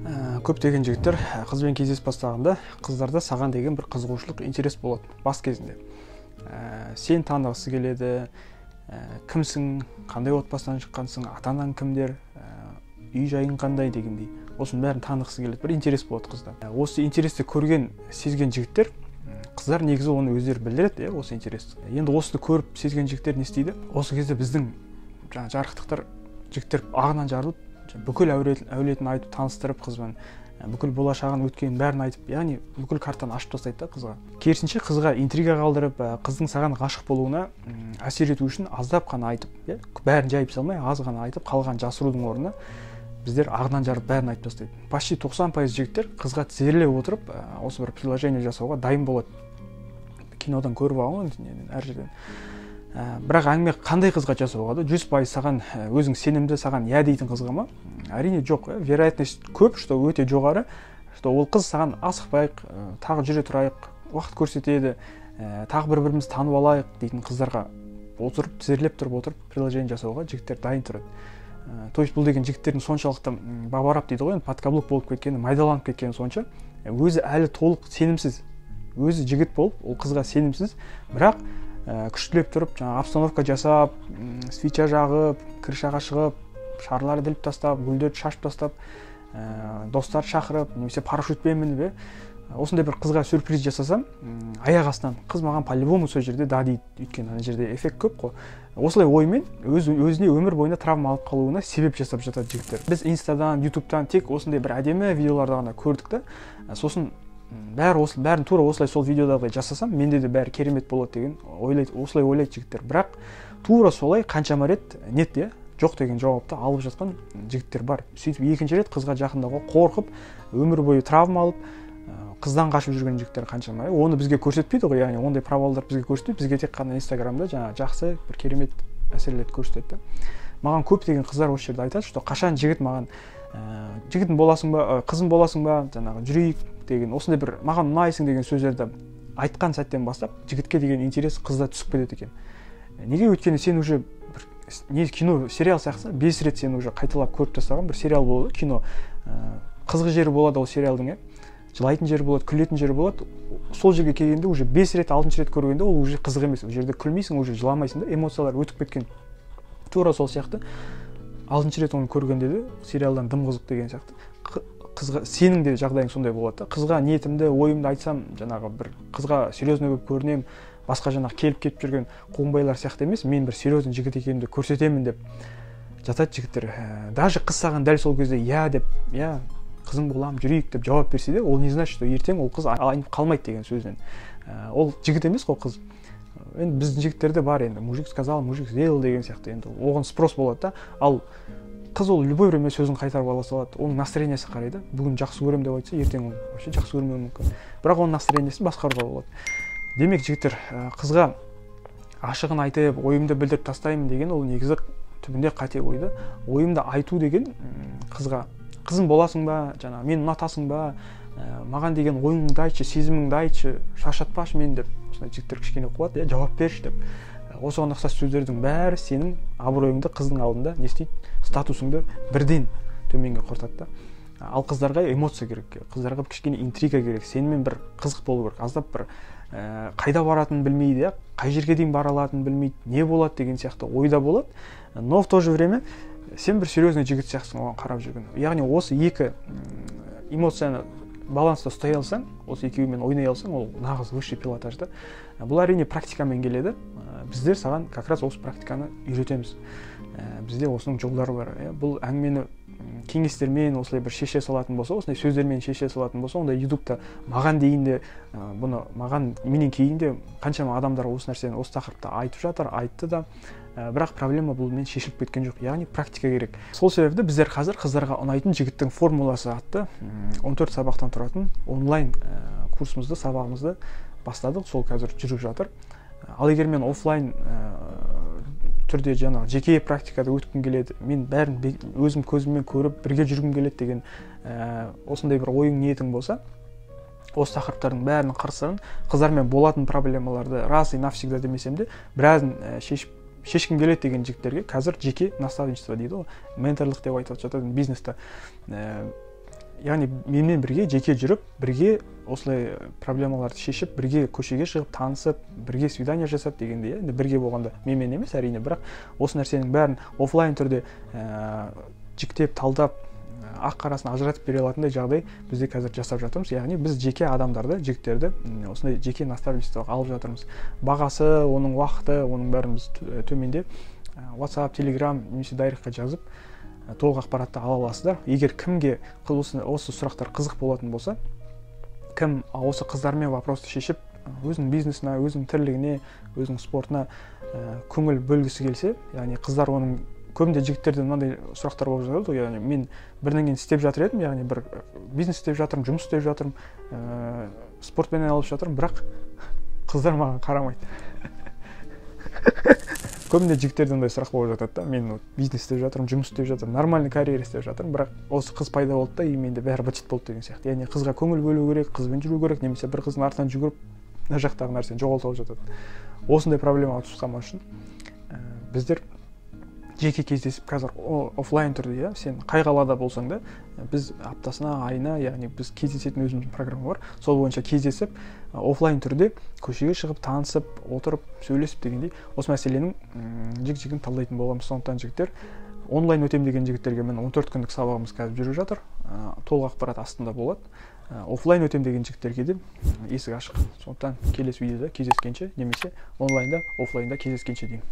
Көптеген жігіттер қызбен кездесіп бастағанда қыздарда саған деген бір қызығушылық, интерес болады бас кезінде. Сен танығысы келеді, кімсің, қандай отбасынан шыққансың, ата-анаң кімдер, үй жайың қандай дегендей. Осының бәрін танығысы келеді, бір интерес болады қызда. Осы интересті көрген, сезген жігіттер, қыздар негізі оны өздері білдіреді, осы интерес. Енді осыны көріп сезген жігіттер не істейді? Осы кезде біздің жарықтықтар жігіттер ағынан жарылып, бүкіл әулетін айтып таныстырып қызбен, бүкіл болашағын өткенін бәрін айтып, яғни бүкіл картаны ашып тастайды да қызға. Керісінше қызға интрига қалдырып, қыздың саған ғашық болуына әсер ету үшін аздап қана айтып, бәрін жайып салмай, аз ғана айтып, қалған жасырудың орнына біздер ағынан жарып бәрін айтып тастайды. Почти 90% жігіттер қызға тізерлеп отырып, осы бір предложение жасауға дайын болады. Кинодан көріп алған әр жерден. Бірақ әңгіме қандай қызға жасауға да 100% саған өзің сенімді, саған иә дейтін қызға ма? Әрине жоқ. Вероятность көп, что өте жоғары, что ол қыз саған асықпайық, тағы жүре тұрайық, уақыт көрсетеді, тағы бір-бірімізді танып алайық дейтін қыздарға отырып, тізерлеп тұрып отырып, предложение жасауға жігіттер дайын тұрады. То есть бұл деген жігіттердің соншалықты бабарап дейді ғой, подкаблук болып кеткені, майдаланып кеткені сонша, өзі әлі толық сенімсіз. Өзі жігіт болып, ол қызға сенімсіз, бірақ күштілеп тұрып, обстановка жасап, свеча жағып, крышаға шығып, шарларды іліп тастап, гүлдерді шашып тастап, достар шақырып, немесе парашютпен мініп, осындай бір қызға сюрприз жасасам, аяқ астынан қыз маған по-любому сол жерде да дейді, өйткені ана жерде эффект көп қой. Осылай оймен өзіне өмір бойына травма алып қалуына себеп жасап жатады жігіттер. Біз инстадан, ютубтан тек осындай бір әдемі видеоларды ғана көрдік та, сосын бәрін тура осылай сол видеодағыдай жасасам, менде де бәрі керемет болады деген осылай ойлайды жігіттер. Бірақ тура солай қаншама рет нет, жоқ деген жауапты алып жатқан жігіттер бар. Сөйтіп екінші рет қызға жақындауға қорқып, өмір бойы травма алып, қыздан қашып жүрген жігіттер қаншама. Оны бізге көрсетпейді ғой, яғни ондай провалдар бізге көрсетпейді. Бізге тек қана инстаграмда жақсы бір керемет әсерлерді көрсетеді. Маған көптеген қыздар осы жерде айтады, что қашан жігіт маған жігітің боласың ба, қызың боласың ба, жүрейік деген, осындай бір маған ұнайсың деген сөздерді айтқан сәттен бастап, жігітке деген интерес қызда түсіп кетеді екен. Неге? Өйткені сен уже кино, сериал сияқты 5 рет сен уже қайталап көріп тастаған бір сериал болады, кино. Қызғы жері болады ол сериалдың, жылайтын жері болады, күлетін жері болады. Сол жерге келгенде уже 5 рет, 6-шы рет көргенде ол уже қызық емес. Ол жерде күлмейсің, уже жыламайсың да, эмоциялар өтіп кеткен. Тура сол сияқты 6-шы рет оны көргенде де сериалдан дым қызық деген сияқты. Қызға сенің де жағдайың сондай болады. Қызға ниетімді, ойымды айтсам, бір қызға серьезный болып көрінем, басқа келіп кетіп жүрген қоңбайлар сияқты емес, мен бір серьезный жігіт екенімді көрсетемін деп жатады жігіттер. Даже қыз саған дәл сол кезде иә деп, қызың болам, жүрейік деп жауап берсе де, ол не значит, что ертең ол қыз айнып қалмайды деген сөзден. Ол жігіт емес қой қыз. Енді біздің жігіттерде бар, енді мужик сказал, мужик сделал деген сияқты, енді оған спрос болады да. Ал қыз ол любой время сөзін қайтарып ала салады. Оның настроениесі қарайды. Бүгін жақсы көрем деп айтса, ертең ол вообще жақсы көрмеуі мүмкін. Бірақ оның настроениесін басқаруға болады. Демек жігіттер, қызға ашығын айтып, ойымды білдіріп тастаймын деген ол негізі түбінде қате ойды. Ойымды айту деген қызға қызың боласың ба, мені ұнатасың ба, маған деген ойыңды айтшы, сезіміңді айтшы, шаршатпашы мен деп, осындай жігіттер кішкене қуады, жауап берші деп. Осыған ұқсас сөздердің бәрі сенің абыройыңды қыздың алдында не істейді? Статусыңды бірден төменге құртады да. Ал қыздарға эмоция керек, қыздарға кішкене интрига керек, сенімен бір қызық болу керек, аздап бір қайда баратынын білмейді, қай жерге дейін бара алатынын білмейді, не болады деген сияқты ойда болады. Но в то же время сен бір серьезный жігіт сияқтысың оған қарап жүрген. Яғни осы екі эмоцияны баланста ұстай алсаң, осы екеуімен ойнай алсаң, ол нағыз высший пилотаж да. Бұл әрине практикамен келеді. Біздер саған как раз осы практиканы үйретеміз. Бізде осының жолдары бар. Бұл әңгімені кеңестермен осылай бір шеше салатын болса, осындай сөздермен шеше салатын болса, онда ютубта маған дейін де, менен кейін де қаншама адамдар осы нәрсені, осы тақырыпта айтып жатыр, айтты да. Бірақ проблема бұлмен шешіліп кеткен жоқ, яғни практика керек. Сол себепті біздер қазір қыздарға ұнайтын жігіттің формуласы атты 14 сабақтан тұратын онлайн курсымызды, сабағымызды бастадық, сол қазір жүріп жатыр. Ал егер мен офлайн түрде жеке практикада өткім келеді, мен бәрін өзім көзіммен көріп бірге жүргім келеді деген осындай бір ойың ниетің болса, осы тақырыптардың бәрінің қыр-сырын, қыздармен болатын проблемаларды раз и навсегда демесем де, біразын шешкім келеді деген жігіттерге қазір жеке наставничество дейді ғой, менторлық деп айтып жатады бизнеста. яғни менімен бірге жеке жүріп, бірге осылай проблемаларды шешіп, бірге көшеге шығып, танысып, бірге свидание жасап дегенде, енді бірге болғанда менімен емес әрине, бірақ осы нәрсенің бәрін офлайн түрде жіктеп, талдап, ақ қарасын ажыратып бере алатындай жағдай бізде қазір жасап жатырмыз. Яғни біз жеке адамдарды, жігіттерді осындай жеке наставничествоға алып жатырмыз. Бағасы, оның уақыты, оның бәрін біз төменде WhatsApp, Telegram немесе дайректқа жазып, толық ақпаратты ала аласыздар. Егер кімге осы сұрақтар қызық болатын болса, кім осы қыздармен вопросты шешіп, өзінің бизнесіне, өзінің тірлігіне, өзінің спортына көңіл бөлгісі келсе, яғни қыздар оның көбінде жігіттерден мынандай сұрақтар болып жатады, яғни мен бірдеңені істеп жатыр едім, яғни бір бизнес істеп жатырмын, жұмыс істеп жатырмын, спортпен айналысып жатырмын, бірақ қыздар маған қарамайды. Көбінде жігіттерден ондай сұрақ болып жатады да, мен бизнес істеп жатырмын, жұмыс істеп жатырмын, нормальный карьера істеп жатырмын, бірақ осы қыз пайда болды да, и менде бәрі быт-шыт болды деген сияқты. Яғни қызға көңіл бөлу керек, қызбен жүру керек, немесе бір қыздың артынан жүгіріп, мына жақтағы нәрсені жоғалтып жатады. Осындай проблемаға түсқанмас үшін біздер жеке кездесіп, қазір офлайн түрде, сен қай қалада болсаң да, біз аптасына, айына, яғни біз кездесетін өзіміздің программа бар, сол бойынша кездесіп, офлайн түрде көшеге шығып, танысып, отырып, сөйлесіп дегендей, осы мәселенің жік-жігін талдайтын боламыз. Сондықтан жігіттер, онлайн өтем деген жігіттерге мен 14 күндік сабағымыз қазір жүріп жатыр, толық ақпарат астында болады. Офлайн өтем деген жігіттерге де есік ашық. Сондықтан келесі видеода кездескенше, немесе онлайнда, офлайнда кездескенше деймін.